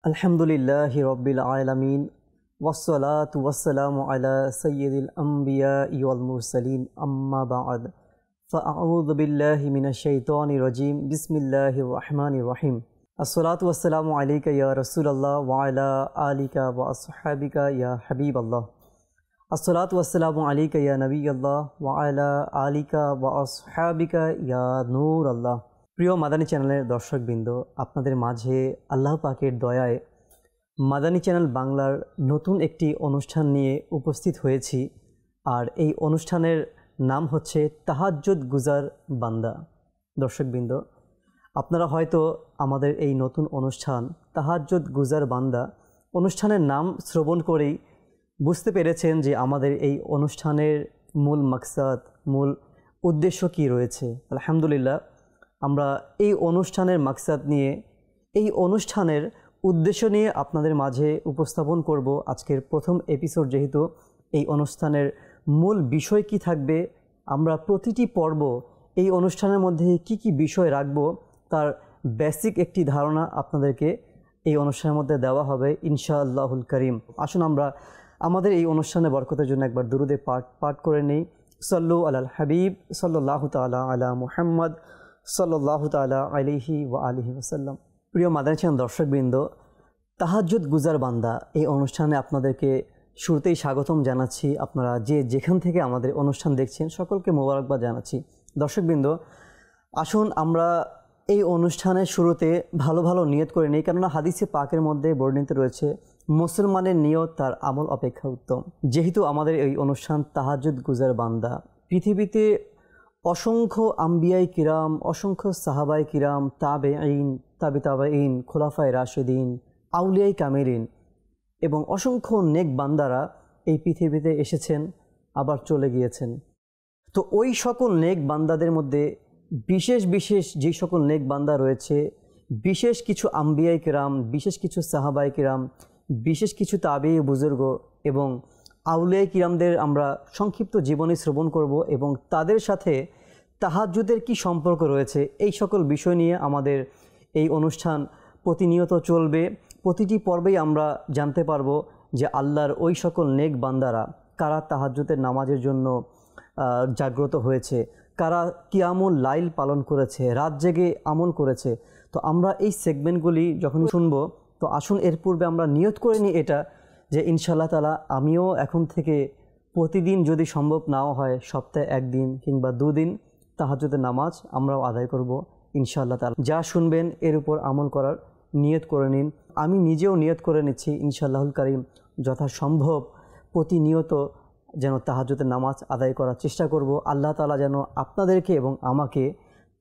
আলহামদুলিল্লাহি রব্বিল আলামিন ওয়াসসালাতু ওয়াসসালামু আলা সাইয়্যিদিল আমবিয়াই ওয়াল মুরসালিন আম্মা বা'দ ফাআউযু বিল্লাহি মিনাশ শাইতানির রাজীম বিসমিল্লাহির রহমানির রহিম আসসালাতু ওয়াসসালামু আলাইকা ইয়া রাসূলুল্লাহ ওয়া আলা আলিকা ওয়া আসহাবিকা ইয়া হাবিবাল্লাহ আসসালাতু ওয়াসসালামু আলাইকা ইয়া নবিয়াল্লাহ ওয়া আলা আলিকা ওয়া আসহাবিকা ইয়া নূরাল্লাহ। প্রিয় মাদানী চ্যানেলের দর্শকবৃন্দ, আপনাদের মাঝে আল্লাহ পাকের দয়ায় মাদানী চ্যানেল বাংলার নতুন একটি অনুষ্ঠান নিয়ে উপস্থিত হয়েছি। আর এই অনুষ্ঠানের নাম হচ্ছে তাহাজ্জুদ গুজার বান্দা। দর্শকবৃন্দ, আপনারা হয়তো আমাদের এই নতুন অনুষ্ঠান তাহাজ্জুদ গুজার বান্দা অনুষ্ঠানের নাম শ্রবণ করেই বুঝতে পেরেছেন যে আমাদের এই অনুষ্ঠানের মূল মাকসাদ, মূল উদ্দেশ্য কী রয়েছে। আলহামদুলিল্লাহ, আমরা এই অনুষ্ঠানের মাকসাদ নিয়ে, এই অনুষ্ঠানের উদ্দেশ্য নিয়ে আপনাদের মাঝে উপস্থাপন করব আজকের প্রথম এপিসোড। যেহেতু এই অনুষ্ঠানের মূল বিষয় কি থাকবে, আমরা প্রতিটি পর্ব এই অনুষ্ঠানের মধ্যে কি কি বিষয় রাখব তার বেসিক একটি ধারণা আপনাদেরকে এই অনুষ্ঠানের মধ্যে দেওয়া হবে ইনশাআল্লাহুল করিম। আসুন আমরা আমাদের এই অনুষ্ঠানে বরকতের জন্য একবার দুরুদে পাঠ করে নেই। সাল্লু আলাল হাবিব সাল্লাল্লাহু তাআলা আলা মুহাম্মদ সাল্লাল্লাহু তাআলা আলাইহি ওয়া আলিহি ওয়াসাল্লাম। প্রিয় মাদানী চ্যানেল দর্শকবৃন্দ, তাহাজ্জুদ গুজার বান্দা এই অনুষ্ঠানে আপনাদেরকে শুরুতেই স্বাগতম জানাচ্ছি। আপনারা যেখান থেকে আমাদের অনুষ্ঠান দেখছেন সকলকে মোবারকবাদ জানাচ্ছি। দর্শকবৃন্দ, আসুন আমরা এই অনুষ্ঠানের শুরুতে ভালো ভালো নিয়ত করে নিই, কেননা হাদিসে পাকের মধ্যে বর্ণিত রয়েছে মুসলমানের নিয়ত তার আমল অপেক্ষা উত্তম। যেহেতু আমাদের এই অনুষ্ঠান তাহাজ্জুদ গুজার বান্দা, পৃথিবীতে অসংখ্য আম্বিয়াই কিরাম, অসংখ্য সাহাবাই কিরাম, তাবেঈন, তাবেঈন, খোলাফায়ে রাশেদিন, আউলিয়াই কামেলিন এবং অসংখ্য নেক বান্দারা এই পৃথিবীতে এসেছেন আবার চলে গিয়েছেন। তো ওই সকল নেক বান্দাদের মধ্যে বিশেষ বিশেষ যে সকল নেক বান্দা রয়েছে, বিশেষ কিছু আম্বিয়াই কিরাম, বিশেষ কিছু সাহাবাই কিরাম, বিশেষ কিছু তাবেঈ বুজুর্গ এবং আউলিয়াই কিরামদের আমরা সংক্ষিপ্ত জীবনী শ্রবণ করব এবং তাদের সাথে তাহাজ্জুদের কি সম্পর্ক রয়েছে, এই সকল বিষয় নিয়ে আমাদের এই অনুষ্ঠান প্রতিনিয়ত চলবে। প্রতিটি পর্বেই আমরা জানতে পারবো যে আল্লাহর ওই সকল নেক বান্দারা কারা তাহাজ্জুদের নামাজের জন্য জাগ্রত হয়েছে, কারা কিয়ামুল লাইল পালন করেছে, রাত জেগে আমল করেছে। তো আমরা এই সেগমেন্টগুলি যখন শুনব, তো আসুন এর পূর্বে আমরা নিয়ত করে নিই এটা যে ইনশাআল্লাহ তাআলা আমিও এখন থেকে প্রতিদিন, যদি সম্ভব নাও হয় সপ্তাহে একদিন কিংবা দুদিন, তাহাজ্জুদের নামাজ আমরাও আদায় করব ইনশাআল্লাহ তাআলা। যা শুনবেন এর উপর আমল করার নিয়ত করে নিন। আমি নিজেও নিয়ত করে নিচ্ছি ইনশাআল্লাহুল কারীম যথাসম্ভব প্রতিনিয়ত যেন তাহাজ্জুদের নামাজ আদায় করার চেষ্টা করব। আল্লাহ তাআলা যেন আপনাদেরকে এবং আমাকে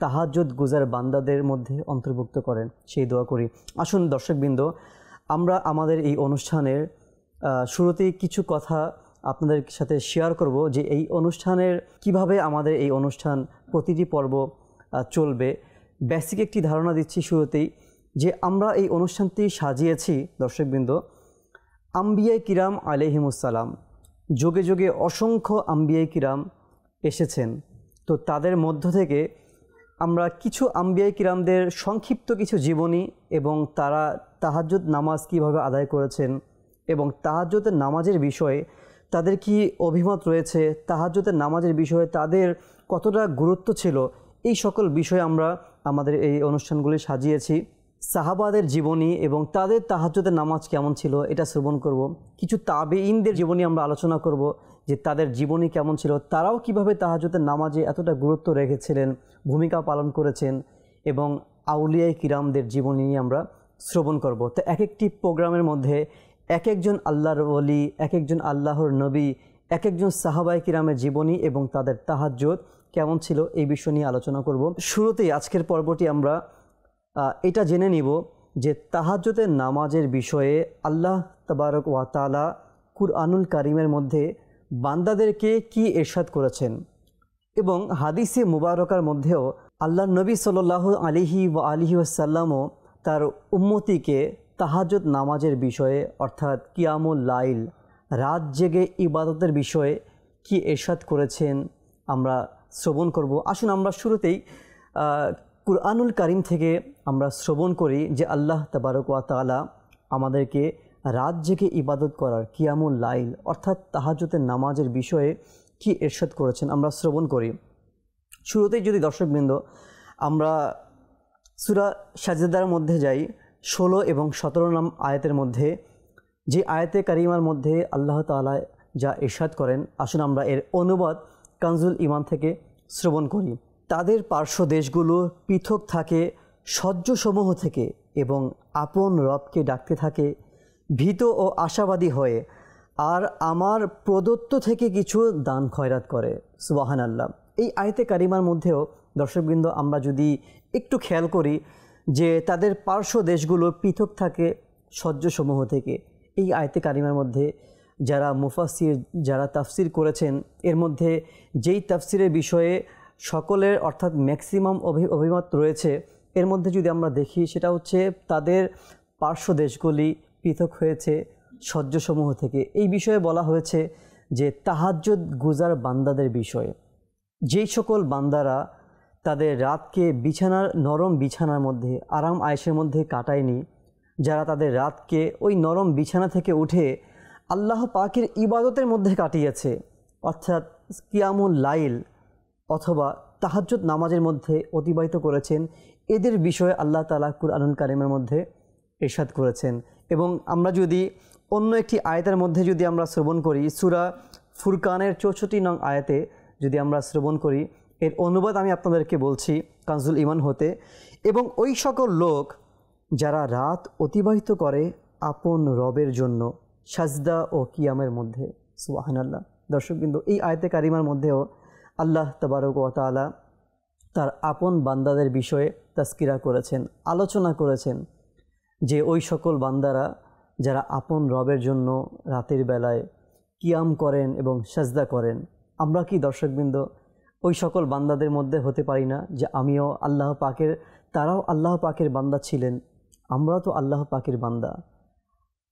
তাহাজ্জুদ গুজার বান্দাদের মধ্যে অন্তর্ভুক্ত করেন, সেই দোয়া করি। আসুন দর্শকবৃন্দ, আমরা আমাদের এই অনুষ্ঠানের শুরুতেই কিছু কথা আপনাদের সাথে শেয়ার করব যে এই অনুষ্ঠানের কিভাবে আমাদের এই অনুষ্ঠান প্রতিটি পর্ব চলবে। বেসিক একটি ধারণা দিচ্ছি শুরুতেই যে আমরা এই অনুষ্ঠানটি সাজিয়েছি দর্শকবৃন্দ আম্বিয়াই কিরাম আলাইহিমুসসালাম। যুগে যুগে অসংখ্য আম্বিয়াই কিরাম এসেছেন। তো তাদের মধ্য থেকে আমরা কিছু আম্বিয়াই কিরামদের সংক্ষিপ্ত কিছু জীবনী এবং তারা তাহাজ্জুদ নামাজ কিভাবে আদায় করেছেন এবং তাহাজ্জুদের নামাজের বিষয়ে তাদের কি অভিমত রয়েছে, তাহাজ্জুদের নামাজের বিষয়ে তাদের কতটা গুরুত্ব ছিল, এই সকল বিষয়ে আমরা আমাদের এই অনুষ্ঠানগুলি সাজিয়েছি। সাহাবাদের জীবনী এবং তাদের তাহাজ্জুদের নামাজ কেমন ছিল এটা শ্রবণ করব। কিছু তাবেঈনদের জীবনী আমরা আলোচনা করব যে তাদের জীবনী কেমন ছিল, তারাও কিভাবে তাহাজ্জুদের নামাজে এতটা গুরুত্ব রেখেছিলেন, ভূমিকা পালন করেছেন, এবং আউলিয়াই কিরামদের জীবনী নিয়ে আমরা শ্রবণ করব। তো এক একটি প্রোগ্রামের মধ্যে এক একজন আল্লাহর ওলি, এক একজন আল্লাহর নবী, এক একজন সাহাবায়ে কিরামের জীবনী এবং তাদের তাহাজ্জুদ কেমন ছিল এই বিষয় নিয়ে আলোচনা করব। শুরুতেই আজকের পর্বটি আমরা এটা জেনে নিব যে তাহাজ্জুদের নামাজের বিষয়ে আল্লাহ তাবারক ওয়া তাআলা কুরআনুল কারীমের মধ্যে বান্দাদেরকে কি ইরশাদ করেছেন এবং হাদিসে মুবারকার মধ্যেও আল্লাহর নবী সাল্লাল্লাহু আলাইহি ওয়া আলিহি ওয়াসাল্লামও তার উম্মতিকে তাহাজ্জুদ নামাজের বিষয়ে অর্থাৎ কিয়ামুল লাইল, রাত জেগে ইবাদতের বিষয়ে কি ইরশাদ করেছেন আমরা শ্রবণ করব। আসুন আমরা শুরুতেই কুরআনুল কারীম থেকে আমরা শ্রবণ করি যে আল্লাহ তাবারক ওয়া তাআলা আমাদেরকে রাত জেগে ইবাদত করার কিয়ামুল লাইল অর্থাৎ তাহাজ্জুদের নামাজের বিষয়ে কি ইরশাদ করেছেন আমরা শ্রবণ করি। শুরুতেই যদি দর্শকবৃন্দ আমরা সূরা সাজদার মধ্যে যাই, 16 এবং 17 নং আয়াতের মধ্যে, যে আয়াতে কারিমার মধ্যে আল্লাহ তাআলা যা ইরশাদ করেন, আসুন আমরা এর অনুবাদ কানজুল ঈমান থেকে শ্রবণ করি। তাদের পার্শ্ব দেশগুলো পৃথক থাকে সহ্যসমূহ থেকে এবং আপন রবকে ডাকতে থাকে ভীত ও আশাবাদী হয়ে, আর আমার প্রদত্ত থেকে কিছু দান খয়রাত করে। সুবহানাল্লাহ। এই আয়াতে কারিমার মধ্যেও দর্শকবৃন্দ আমরা যদি একটু খেয়াল করি যে তাদের পার্শ্ব দেশগুলো পৃথক থাকে সহ্যসমূহ থেকে, এই আয়াতে কারিমার মধ্যে যারা মুফাসসির যারা তাফসির করেছেন এর মধ্যে যেই তাফসিরের বিষয়ে সকলের অর্থাৎ ম্যাক্সিমাম অভিমত রয়েছে, এর মধ্যে যদি আমরা দেখি সেটা হচ্ছে তাদের পার্শ্ব দেশগুলি পৃথক হয়েছে সহ্যসমূহ থেকে। এই বিষয়ে বলা হয়েছে যে তাহাজ্জুদ গুজার বান্দাদের বিষয়ে, যেই সকল বান্দারা তাদের রাতকে নরম বিছানার মধ্যে আরাম আয়েশের মধ্যে কাটায়নি, যারা তাদের রাতকে ওই নরম বিছানা থেকে উঠে আল্লাহ পাকের ইবাদতের মধ্যে কাটিয়েছে, অর্থাৎ কিয়ামুল লাইল অথবা তাহাজ্জুদ নামাজের মধ্যে অতিবাহিত করেছেন, এদের বিষয়ে আল্লাহ তাআলা কুরআনুল কারীমের মধ্যে ইরশাদ করেছেন। এবং আমরা যদি অন্য একটি আয়াতের মধ্যে যদি আমরা শ্রবণ করি, সূরা ফুরকানের 64 নং আয়াতে যদি আমরা শ্রবণ করি, এর অনুবাদ আমি আপনাদেরকে বলছি কানজুল ঈমান হতে, এবং ওই সকল লোক যারা রাত অতিবাহিত করে আপন রবের জন্য সাজদা ও কিয়ামের মধ্যে। সুবহানাল্লাহ। দর্শকবৃন্দ, এই আয়াতে কারিমার মধ্যেও আল্লাহ তাবারক ওয়া তাআলা তার আপন বান্দাদের বিষয়ে তাজকিরা করেছেন, আলোচনা করেছেন যে ওই সকল বান্দারা যারা আপন রবের জন্য রাতের বেলায় কিয়াম করেন এবং সাজদা করেন। আমরা কি দর্শকবৃন্দ ওই সকল বান্দাদের মধ্যে হতে পারি না যে আমিও আল্লাহ পাকের, তারাও আল্লাহ পাকের বান্দা ছিলেন, আমরাও তো আল্লাহ পাকের বান্দা,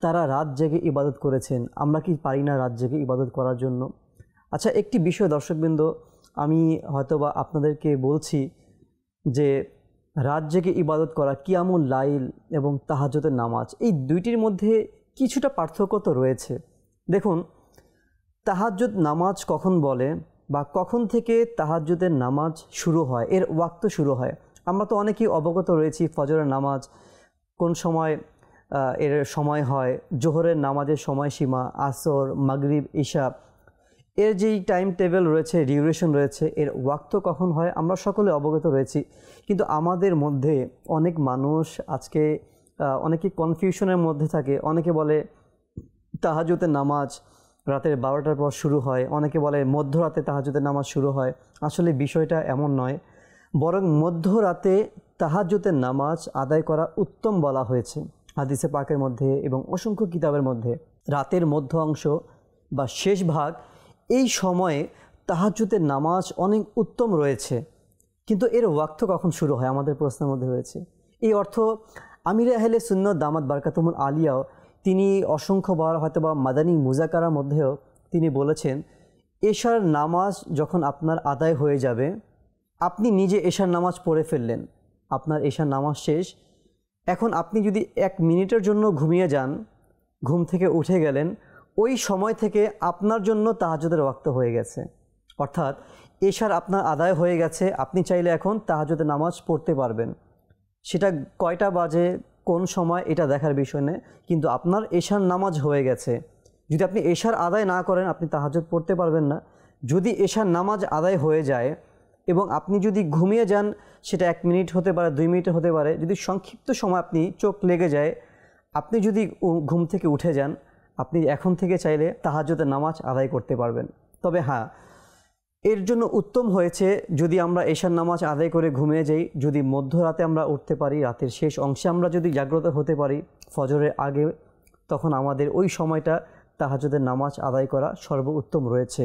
তারা রাত জেগে ইবাদত করেছেন, আমরা কি পারি না রাত জেগে ইবাদত করার জন্য? আচ্ছা, একটি বিষয় দর্শকবৃন্দ আমি হয়তোবা আপনাদেরকে বলছি যে রাত জেগে ইবাদত করা, কিয়ামুল লাইল এবং তাহাজ্জুদের নামাজ, এই দুইটির মধ্যে কিছুটা পার্থক্য তো রয়েছে। দেখুন, তাহাজ্জুদ নামাজ কখন বলে বা কখন থেকে তাহাজ্জুদের নামাজ শুরু হয়, এর ওয়াক্ত শুরু হয়, আমরা তো অনেকেই অবগত রয়েছি। ফজরের নামাজ কোন সময় এর সময় হয়, জোহরের নামাজের সময়সীমা, আসর, মাগরিব, ইশা, এর যেই টাইম টেবিল রয়েছে, ডিউরেশন রয়েছে, এর ওয়াক্ত কখন হয় আমরা সকলে অবগত রয়েছি। কিন্তু আমাদের মধ্যে অনেক মানুষ আজকে অনেকে কনফিউশনের মধ্যে থাকে। অনেকে বলে তাহাজ্জুদের নামাজ রাতের 12টার পর শুরু হয়, অনেকে বলে মধ্যরাতে তাহাজ্জুদের নামাজ শুরু হয়। আসলে বিষয়টা এমন নয়, বরং মধ্যরাতে তাহাজ্জুদের নামাজ আদায় করা উত্তম বলা হয়েছে হাদিসে পাকের মধ্যে এবং অসংখ্য কিতাবের মধ্যে। রাতের মধ্য অংশ বা শেষ ভাগ, এই সময়ে তাহাজ্জুদের নামাজ অনেক উত্তম রয়েছে। কিন্তু এর ওয়াক্ত কখন শুরু হয় আমাদের প্রশ্নের মধ্যে রয়েছে। এই অর্থ আমিরে আহলে সুন্নাত দামাত বারকাতুহুল আলিয়াও তিনি অসংখ্যবার হয়তোবা মাদানী মুজাকারার মধ্যেও তিনি বলেছেন, এশার নামাজ যখন আপনার আদায় হয়ে যাবে, আপনি নিজে এশার নামাজ পড়ে ফেললেন, আপনার এশার নামাজ শেষ, এখন আপনি যদি 1 মিনিটের জন্য ঘুমিয়ে যান, ঘুম থেকে উঠে গেলেন, ওই সময় থেকে আপনার জন্য তাহাজ্জুদের ওয়াক্ত হয়ে গেছে, অর্থাৎ এশার আপনার আদায় হয়ে গেছে। আপনি চাইলে এখন তাহাজ্জুদের নামাজ পড়তে পারবেন। সেটা কয়টা বাজে, কোন সময়, এটা দেখার বিষয় নেই, কিন্তু আপনার এশার নামাজ হয়ে গেছে। যদি আপনি এশার আদায় না করেন, আপনি তাহাজ্জুদ পড়তে পারবেন না। যদি এশার নামাজ আদায় হয়ে যায় এবং আপনি যদি ঘুমিয়ে যান, সেটা 1 মিনিট হতে পারে, 2 মিনিট হতে পারে, যদি সংক্ষিপ্ত সময় আপনি চোখ লেগে যায়, আপনি যদি ঘুম থেকে উঠে যান, আপনি এখন থেকে চাইলে তাহাজ্জুদের নামাজ আদায় করতে পারবেন। তবে হ্যাঁ, এর জন্য উত্তম হয়েছে যদি আমরা এশার নামাজ আদায় করে ঘুমিয়ে যাই, যদি মধ্যরাতে আমরা উঠতে পারি, রাতের শেষ অংশে আমরা যদি জাগ্রত হতে পারি ফজরের আগে, তখন আমাদের ওই সময়টা তাহাজ্জুদের নামাজ আদায় করা সর্বোত্তম রয়েছে।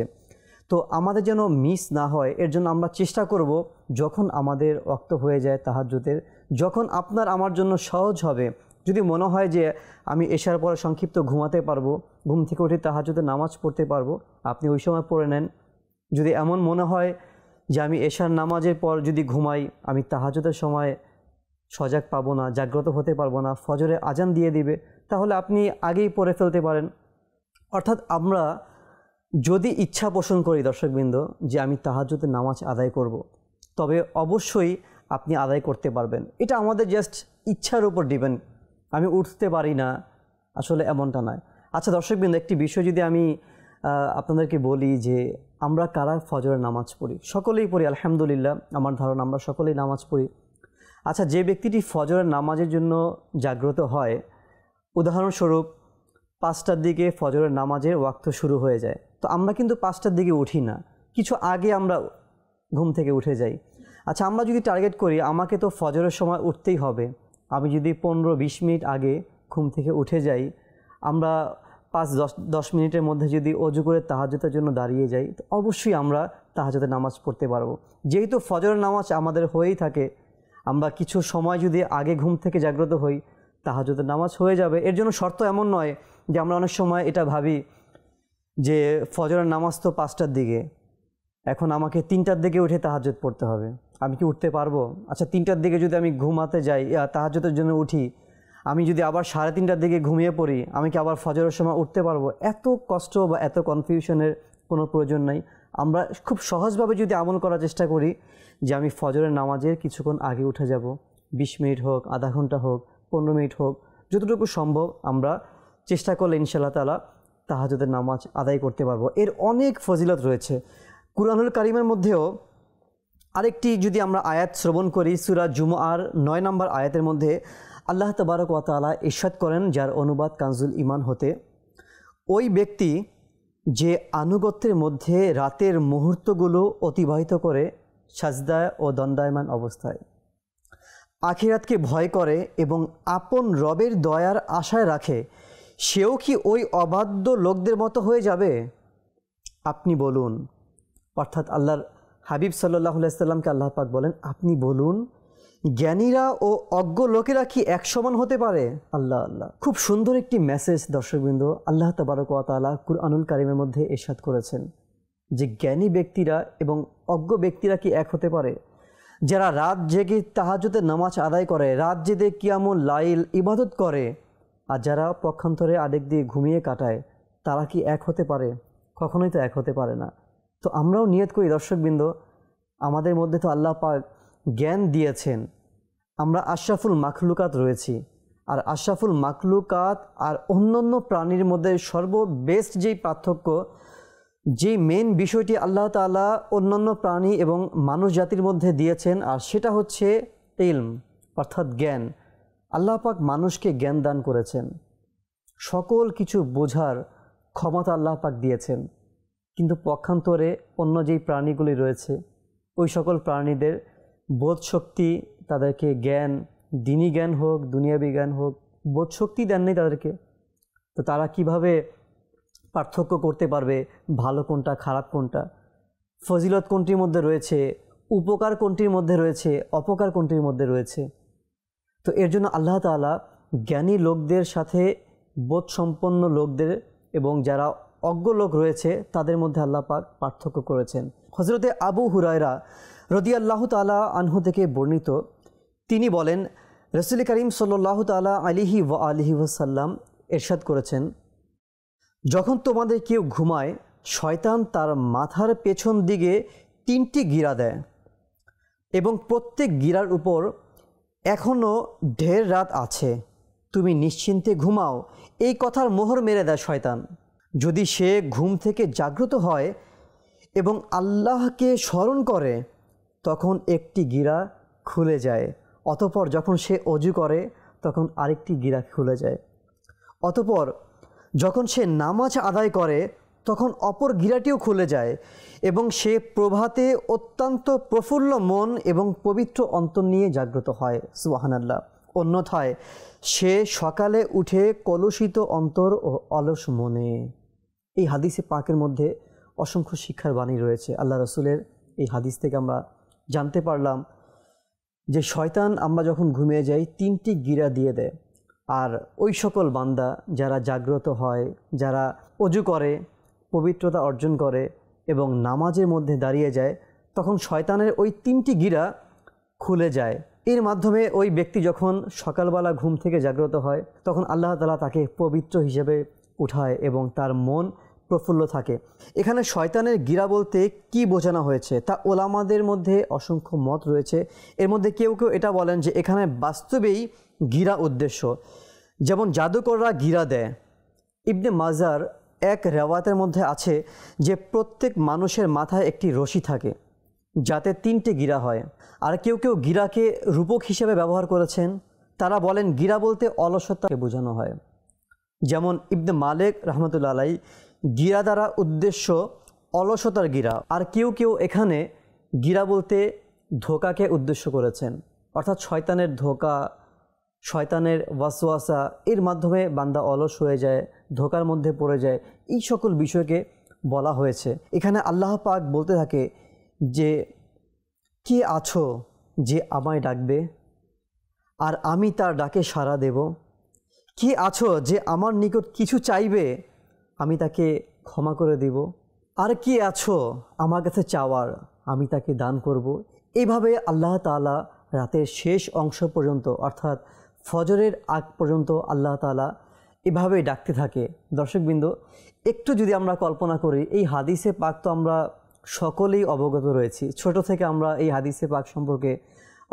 তো আমাদের যেন মিস না হয়, এর জন্য আমরা চেষ্টা করব যখন আমাদের ওয়াক্ত হয়ে যায় তাহাজ্জুদের, যখন আপনার আমার জন্য সহজ হবে, যদি মনে হয় যে আমি এশার পরে সংক্ষিপ্ত ঘুমাতে পারবো, ঘুম থেকে উঠে তাহাজ্জুদের নামাজ পড়তে পারবো, আপনি ওই সময় পড়ে নেন। যদি এমন মনে হয় যে আমি এশার নামাজের পর যদি ঘুমাই, আমি তাহাজ্জুদের সময় সজাগ পাবো না, জাগ্রত হতে পারবো না, ফজরে আজান দিয়ে দিবে, তাহলে আপনি আগেই পড়ে ফেলতে পারেন। অর্থাৎ আমরা যদি ইচ্ছা পোষণ করি দর্শকবৃন্দ যে আমি তাহাজ্জুদের নামাজ আদায় করব, তবে অবশ্যই আপনি আদায় করতে পারবেন। এটা আমাদের জাস্ট ইচ্ছার উপর ডিপেন্ড। আমি উঠতে পারি না, আসলে এমনটা নয়। আচ্ছা দর্শকবৃন্দ, একটি বিষয় যদি আমি আপনাদেরকে বলি যে আমরা কারা ফজরের নামাজ পড়ি? সকলেই পড়ি আলহামদুলিল্লাহ, আমার ধারণা আমরা সকলেই নামাজ পড়ি। আচ্ছা, যে ব্যক্তিটি ফজরের নামাজের জন্য জাগ্রত হয়, উদাহরণস্বরূপ 5টার দিকে ফজরের নামাজের ওয়াক্ত শুরু হয়ে যায়, তো আমরা কিন্তু 5টার দিকে উঠি না, কিছু আগে আমরা ঘুম থেকে উঠে যাই। আচ্ছা, আমরা যদি টার্গেট করি আমাকে তো ফজরের সময় উঠতেই হবে, আমি যদি 15-20 মিনিট আগে ঘুম থেকে উঠে যাই, আমরা 5-10 মিনিটের মধ্যে যদি অজু করে তাহাজ্জুদের জন্য দাঁড়িয়ে যাই, তো অবশ্যই আমরা তাহাজ্জুদের নামাজ পড়তে পারবো। যেহেতু ফজরের নামাজ আমাদের হয়েই থাকে, আমরা কিছু সময় যদি আগে ঘুম থেকে জাগ্রত হই, তাহাজ্জুদের নামাজ হয়ে যাবে। এর জন্য শর্ত এমন নয় যে আমরা অনেক সময় এটা ভাবি যে ফজরের নামাজ তো 5টার দিকে, এখন আমাকে 3টার দিকে উঠে তাহাজ্জুদ পড়তে হবে, আমি কি উঠতে পারবো? আচ্ছা, 3টার দিকে যদি আমি ঘুমাতে যাই, তাহাজ্জুদের জন্য উঠি, আমি যদি আবার 3:30টার দিকে ঘুমিয়ে পড়ি, আমি কি আবার ফজরের সময় উঠতে পারবো? এত কষ্ট বা এত কনফিউশনের কোনো প্রয়োজন নাই। আমরা খুব সহজভাবে যদি আমল করার চেষ্টা করি যে আমি ফজরের নামাজের কিছুক্ষণ আগে উঠে যাব, 20 মিনিট হোক, আধা ঘন্টা হোক, 15 মিনিট হোক, যতটুকু সম্ভব আমরা চেষ্টা করলে ইনশাআল্লাহ তাআলা তাহাজ্জুদের নামাজ আদায় করতে পারবো। এর অনেক ফজিলত রয়েছে। কুরআনুল কারীমের মধ্যেও আরেকটি যদি আমরা আয়াত শ্রবণ করি, সূরা জুমআর 9 নম্বর আয়াতের মধ্যে আল্লাহ তাবারক ওয়া তাআলা ইরশাদ করেন, যার অনুবাদ কানজুল ঈমান হতে, ওই ব্যক্তি যে আনুগত্যের মধ্যে রাতের মুহূর্তগুলো অতিবাহিত করে সাজদা ও দণ্ডায়মান অবস্থায়, আখিরাতকে ভয় করে এবং আপন রবের দয়ার আশায় রাখে, সেও কি ওই অবাধ্য লোকদের মতো হয়ে যাবে? আপনি বলুন, অর্থাৎ আল্লাহর হাবিব সাল্লাল্লাহু আলাইহি সাল্লামকে আল্লাহ পাক বলেন, আপনি বলুন, জ্ঞানীরা ও অজ্ঞ লোকেরা কি এক সমান হতে পারে? আল্লাহ আল্লাহ, খুব সুন্দর একটি মেসেজ দর্শকবৃন্দ আল্লাহ তাবারক ওয়া তাআলা কুরআনুল কারীমের মধ্যে ইরশাদ করেছেন যে জ্ঞানী ব্যক্তিরা এবং অজ্ঞ ব্যক্তিরা কি এক হতে পারে? যারা রাত জেগে তাহাজ্জুদের নামাজ আদায় করে, রাত জেগে কিয়ামুল লাইল ইবাদত করে, আর যারা পক্ষান্তরে আরেক দিয়ে ঘুমিয়ে কাটায়, তারা কি এক হতে পারে? কখনোই তো এক হতে পারে না। তো আমরাও নিয়ত করি দর্শকবৃন্দ, আমাদের মধ্যে তো আল্লাহ পাক জ্ঞান দিয়েছেন, আমরা আশরাফুল মাখলুকাত রয়েছি, আর আশরাফুল মাখলুকাত আর অন্যান্য প্রাণীর মধ্যে সর্ববেস্ট যেই পার্থক্য, যেই মেন বিষয়টি আল্লাহ তাআলা অন্যান্য প্রাণী এবং মানুষ জাতির মধ্যে দিয়েছেন, আর সেটা হচ্ছে ইলম, অর্থাৎ জ্ঞান। আল্লাহ পাক মানুষকে জ্ঞান দান করেছেন, সকল কিছু বোঝার ক্ষমতা আল্লাহ পাক দিয়েছেন, কিন্তু পক্ষান্তরে অন্য যেই প্রাণীগুলি রয়েছে, ওই সকল প্রাণীদের বোধ শক্তি, তাদেরকে জ্ঞান, দিনী জ্ঞান হোক, দুনিয়াবি জ্ঞান হোক, বোধ শক্তি দেন নেই তাদেরকে। তো তারা কিভাবে পার্থক্য করতে পারবে ভালো কোনটা, খারাপ কোনটা, ফজিলত কোনটির মধ্যে রয়েছে, উপকার কোনটির মধ্যে রয়েছে, অপকার কোনটির মধ্যে রয়েছে? তো এর জন্য আল্লাহ তাআলা জ্ঞানী লোকদের সাথে বোধসম্পন্ন লোকদের এবং যারা অজ্ঞ লোক রয়েছে তাদের মধ্যে আল্লাহ পাক পার্থক্য করেছেন। হযরতে আবু হুরায়রা রাদিয়াল্লাহু তাআলা আনহু থেকে বর্ণিত, তিনি বলেন, রাসূল করিম সাল্লাল্লাহু তাআলা আলাইহি ওয়া আলিহি ওয়াসাল্লাম ইরশাদ করেছেন, যখন তোমাদের কেউ ঘুমায়, শয়তান তার মাথার পেছন দিকে 3টি গিরা দেয় এবং প্রত্যেক গিরার উপর এখনও ঢের রাত আছে, তুমি নিশ্চিন্তে ঘুমাও, এই কথার মোহর মেরে দেয় শয়তান। যদি সে ঘুম থেকে জাগ্রত হয় এবং আল্লাহকে স্মরণ করে, তখন একটি গিরা খুলে যায়, অতঃপর যখন সে অজু করে তখন আরেকটি গিরা খুলে যায়, অতঃপর যখন সে নামাজ আদায় করে তখন অপর গিরাটিও খুলে যায়, এবং সে প্রভাতে অত্যন্ত প্রফুল্ল মন এবং পবিত্র অন্তর নিয়ে জাগ্রত হয়। সুবহানাল্লাহ। অন্যথায় সে সকালে উঠে কলুষিত অন্তর ও অলস মনে। এই হাদিসে পাকের মধ্যে অসংখ্য শিক্ষার বাণী রয়েছে। আল্লাহ রসুলের এই হাদিস থেকে আমরা জানতে পারলাম যে শয়তান আমরা যখন ঘুমিয়ে যাই 3টি গিরা দিয়ে দেয়, আর ওই সকল বান্দা যারা জাগ্রত হয়, যারা অজু করে, পবিত্রতা অর্জন করে এবং নামাজের মধ্যে দাঁড়িয়ে যায়, তখন শয়তানের ওই 3টি গিরা খুলে যায়। এর মাধ্যমে ওই ব্যক্তি যখন সকালবেলা ঘুম থেকে জাগ্রত হয় তখন আল্লাহ তাআলা তাকে পবিত্র হিসেবে উঠায় এবং তার মন প্রফুল্ল থাকে। এখানে শয়তানের গিরা বলতে কি বোঝানো হয়েছে তা ওলামাদের মধ্যে অসংখ্য মত রয়েছে। এর মধ্যে কেউ কেউ এটা বলেন যে এখানে বাস্তবেই গিরা উদ্দেশ্য, যেমন জাদুকররা গিরা দেয়। ইবনে মাজার এক রেওয়ায়াতের মধ্যে আছে যে প্রত্যেক মানুষের মাথায় একটি রশি থাকে যাতে 3টে গিরা হয়। আর কেউ কেউ গিরাকে রূপক হিসেবে ব্যবহার করেছেন। তারা বলেন গিরা বলতে অলসতাকে বোঝানো হয়। যেমন ইবনে মালিক রহমতুল্লাহ আলাই গিরা দ্বারা উদ্দেশ্য অলসতার গিরা। আর কেউ কেউ এখানে গিরা বলতে ধোঁকাকে উদ্দেশ্য করেছেন, অর্থাৎ শয়তানের ধোঁকা, শয়তানের ওয়াসওয়াসা, এর মাধ্যমে বান্দা অলস হয়ে যায়, ধোঁকার মধ্যে পড়ে যায়, এই সকল বিষয়কে বলা হয়েছে। এখানে আল্লাহ পাক বলতে থাকে যে কে আছো যে আমায় ডাকবে আর আমি তার ডাকে সাড়া দেব? কে আছো যে আমার নিকট কিছু চাইবে, আমি তাকে ক্ষমা করে দিব? আর কি আছো আমার কাছে চাওয়ার, আমি তাকে দান করব? এইভাবে আল্লাহ তাআলা রাতের শেষ অংশ পর্যন্ত অর্থাৎ ফজরের আগ পর্যন্ত আল্লাহ তাআলা এভাবেই ডাকতে থাকে। দর্শকবৃন্দ, একটু যদি আমরা কল্পনা করি, এই হাদিসে পাক তো আমরা সকলেই অবগত রয়েছি, ছোট থেকে আমরা এই হাদিসে পাক সম্পর্কে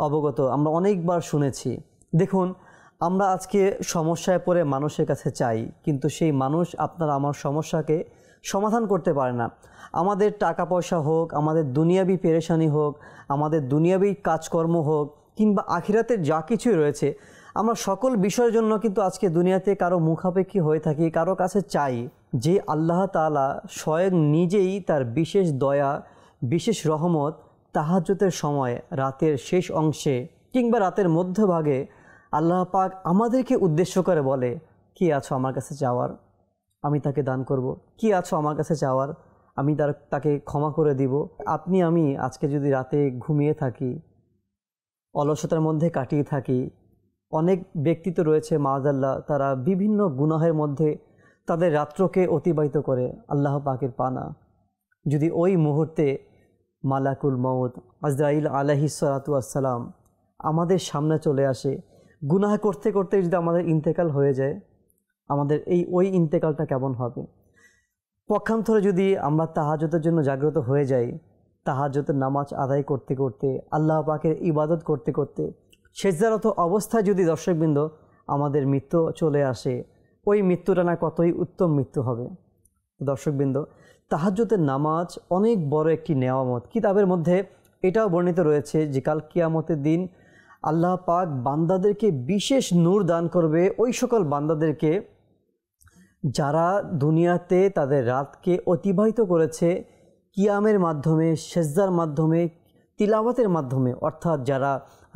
অবগত, আমরা অনেকবার শুনেছি। দেখুন, আমরা আজকে সমস্যায় পড়ে মানুষের কাছে চাই, কিন্তু সেই মানুষ আপনার আমার সমস্যাকে সমাধান করতে পারে না। আমাদের টাকা পয়সা হোক, আমাদের দুনিয়াবি পেরেশানি হোক, আমাদের দুনিয়াবি কাজকর্ম হোক, কিংবা আখিরাতের যা কিছুই রয়েছে, আমরা সকল বিষয়ের জন্য কিন্তু আজকে দুনিয়াতে কারো মুখাপেক্ষী হয়ে থাকি, কারো কাছে চাই। যে আল্লাহ তাআলা স্বয়ং নিজেই তার বিশেষ দয়া, বিশেষ রহমত তাহাজ্জুদের সময় রাতের শেষ অংশে কিংবা রাতের মধ্যভাগে আল্লাহ পাক আমাদেরকে উদ্দেশ্য করে বলে, কি আছো আমার কাছে চাওয়ার, আমি তাকে দান করব? কি আছো আমার কাছে চাওয়ার, আমি তাকে ক্ষমা করে দিব? আপনি আমি আজকে যদি রাতে ঘুমিয়ে থাকি, অলসতার মধ্যে কাটিয়ে থাকি, অনেক ব্যক্তি তো রয়েছে মাআযাল্লাহ, তারা বিভিন্ন গুনাহের মধ্যে তাদের রাত্রকে অতিবাহিত করে, আল্লাহ পাকের পানা। যদি ওই মুহূর্তে মালাকুল মউত আজরাইল আলাইহিস সালাতু ওয়াস সালাম আমাদের সামনে চলে আসে, গুনাহ করতে করতে যদি আমাদের ইন্তেকাল হয়ে যায়, আমাদের ওই ইন্তেকালটা কেমন হবে? পক্ষান্তরে যদি আমরা তাহাজ্জুদের জন্য জাগ্রত হয়ে যাই, তাহাজ্জুদের নামাজ আদায় করতে করতে, আল্লাহ পাকের ইবাদত করতে করতে, সেজদারত অবস্থায় যদি দর্শকবৃন্দ আমাদের মৃত্যু চলে আসে, ওই মৃত্যুটা না কতই উত্তম মৃত্যু হবে। দর্শকবৃন্দ, তাহাজ্জুদের নামাজ অনেক বড় একটি নেয়ামত। কিতাবের মধ্যে এটাও বর্ণিত রয়েছে যে কাল কিয়ামতের দিন আল্লাহ পাক বান্দাদেরকে বিশেষ নূর দান করবে, ওই সকল বান্দাদেরকে যারা দুনিয়াতে তাদের রাতকে অতিবাহিত করেছে কিয়ামের মাধ্যমে, সেজদার মাধ্যমে, তিলাওয়াতের মাধ্যমে, অর্থাৎ যারা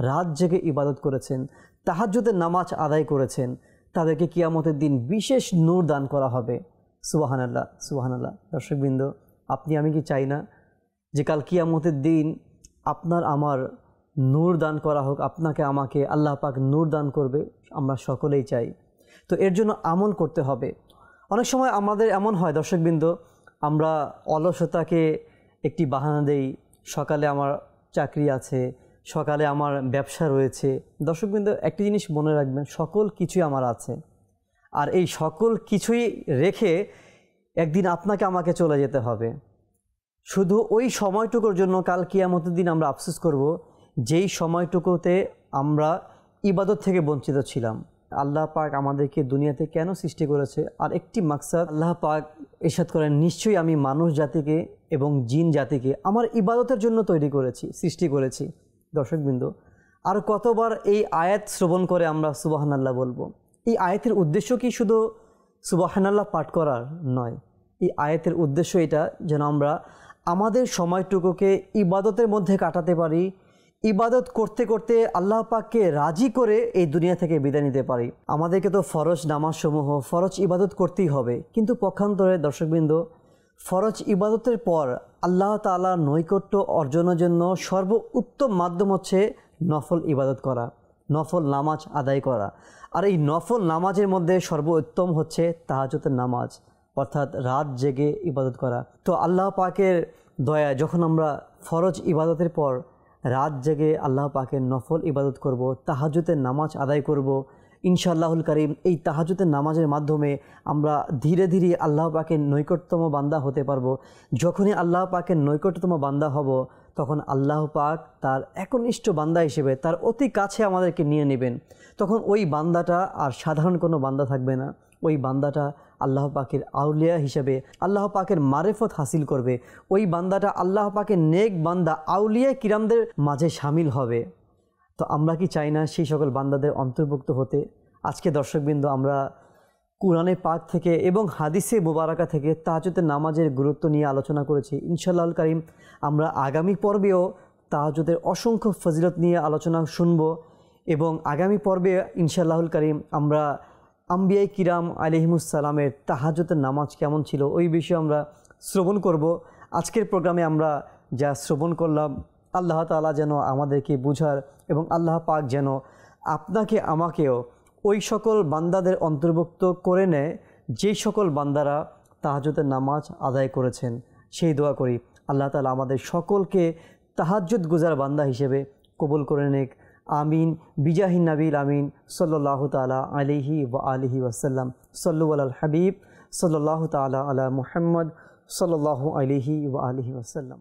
রাত জেগে ইবাদত করেছেন, তাহাজ্জুদের নামাজ আদায় করেছেন, তাদেরকে কিয়ামতের দিন বিশেষ নূর দান করা হবে। সুবহানাল্লাহ, সুবহানাল্লাহ। দর্শকবৃন্দ, আপনি আমি কি চাই না যে কাল কিয়ামতের দিন আপনার আমার নূর দান করা হোক, আপনাকে আমাকে আল্লাহ পাক নূর দান করবে? আমরা সকলেই চাই। তো এর জন্য আমল করতে হবে। অনেক সময় আমাদের এমন হয় দর্শকবৃন্দ, আমরা অলসতাকে একটি বাহানা দেই, সকালে আমার চাকরি আছে, সকালে আমার ব্যবসা রয়েছে। দর্শকবৃন্দ, একটি জিনিস মনে রাখবেন, সকল কিছুই আমার আছে, আর এই সকল কিছুই রেখে একদিন আপনাকে আমাকে চলে যেতে হবে। শুধু ওই সময়টুকুর জন্য কাল কিয়ামতের দিন আমরা আফসোস করব, যেই সময়টুকুতে আমরা ইবাদত থেকে বঞ্চিত ছিলাম। আল্লাহ পাক আমাদেরকে দুনিয়াতে কেন সৃষ্টি করেছে? আর একটি মাকসাদ, আল্লাহ পাক ইরশাদ করেন, নিশ্চয়ই আমি মানুষ জাতিকে এবং জিন জাতিকে আমার ইবাদতের জন্য তৈরি করেছি, সৃষ্টি করেছি। দর্শকবৃন্দ, আর কতবার এই আয়াত শ্রবণ করে আমরা সুবহানাল্লাহ বলবো? এই আয়াতের উদ্দেশ্য কি শুধু সুবহানাল্লাহ পাঠ করার নয়, এই আয়াতের উদ্দেশ্য এটা যেন আমরা আমাদের সময়টুকুকে ইবাদতের মধ্যে কাটাতে পারি, ইবাদত করতে করতে আল্লাহ পাককে রাজি করে এই দুনিয়া থেকে বিদায় নিতে পারি। আমাদেরকে তো ফরজ নামাজসমূহ, ফরজ ইবাদত করতেই হবে, কিন্তু পক্ষান্তরে দর্শকবৃন্দ, ফরজ ইবাদতের পর আল্লাহ তাআলার নৈকট্য অর্জনের জন্য সর্বোত্তম মাধ্যম হচ্ছে নফল ইবাদত করা, নফল নামাজ আদায় করা। আর এই নফল নামাজের মধ্যে সর্বোত্তম হচ্ছে তাহাজ্জুদের নামাজ, অর্থাৎ রাত জেগে ইবাদত করা। তো আল্লাহ পাকের দয়া, যখন আমরা ফরজ ইবাদতের পর রাত জেগে আল্লাহ পাকের নফল ইবাদত করব, তাহাজ্জুদের নামাজ আদায় করব। ইনশাআল্লাহুল কারীম এই তাহাজ্জুদের নামাজের মাধ্যমে আমরা ধীরে ধীরে আল্লাহ পাকের নৈকট্যতম বান্দা হতে পারবো। যখনই আল্লাহ পাকের নৈকট্যতম বান্দা হব, তখন আল্লাহ পাক তার একনিষ্ঠ বান্দা হিসেবে তার অতি কাছে আমাদেরকে নিয়ে নেবেন। তখন ওই বান্দাটা আর সাধারণ কোনো বান্দা থাকবে না, ওই বান্দাটা আল্লাহ পাকের আউলিয়া হিসেবে আল্লাহ পাকের মারেফত হাসিল করবে। ওই বান্দাটা আল্লাহ পাকের নেক বান্দা আউলিয়া কিরামদের মাঝে শামিল হবে। তো আমরা কি চাই না সেই সকল বান্দাদের অন্তর্ভুক্ত হতে? আজকে দর্শকবৃন্দ, আমরা কুরআনে পাক থেকে এবং হাদিসে মুবারাকা থেকে তাহাজ্জুদের নামাজের গুরুত্ব নিয়ে আলোচনা করেছি। ইনশাআল্লাহুল কারীম আমরা আগামী পর্বেও তাহাজ্জুদের অসংখ্য ফজিলত নিয়ে আলোচনা শুনব, এবং আগামী পর্বে ইনশাআল্লাহুল কারীম আমরা আম্বিয়ায়ে কিরাম আলাইহিমুস সালামের তাহাজ্জুদের নামাজ কেমন ছিল ওই বিষয়ে আমরা শ্রবণ করব। আজকের প্রোগ্রামে আমরা যা শ্রবণ করলাম, আল্লাহ তাআলা যেন আমাদেরকে বুঝার এবং আল্লাহ পাক যেন আপনাকে আমাকেও ওই সকল বান্দাদের অন্তর্ভুক্ত করে নেয় যেই সকল বান্দারা তাহাজ্জুদের নামাজ আদায় করেছেন। সেই দোয়া করি আল্লাহ তাআলা আমাদের সকলকে তাহাজ্জুদ গুজার বান্দা হিসেবে কবুল করে নেক। আমিন বিজাহিন নবীল আমিন সাল্লাল্লাহু তাআলা আলাইহি ওয়া আলিহি ওয়াসাল্লাম। সাল্লু আলাল হাবিব সাল্লাল্লাহু তাআলা আলা মুহাম্মদ সাল্লাল্লাহু আলাইহি ওয়া আলিহি ওয়াসাল্লাম।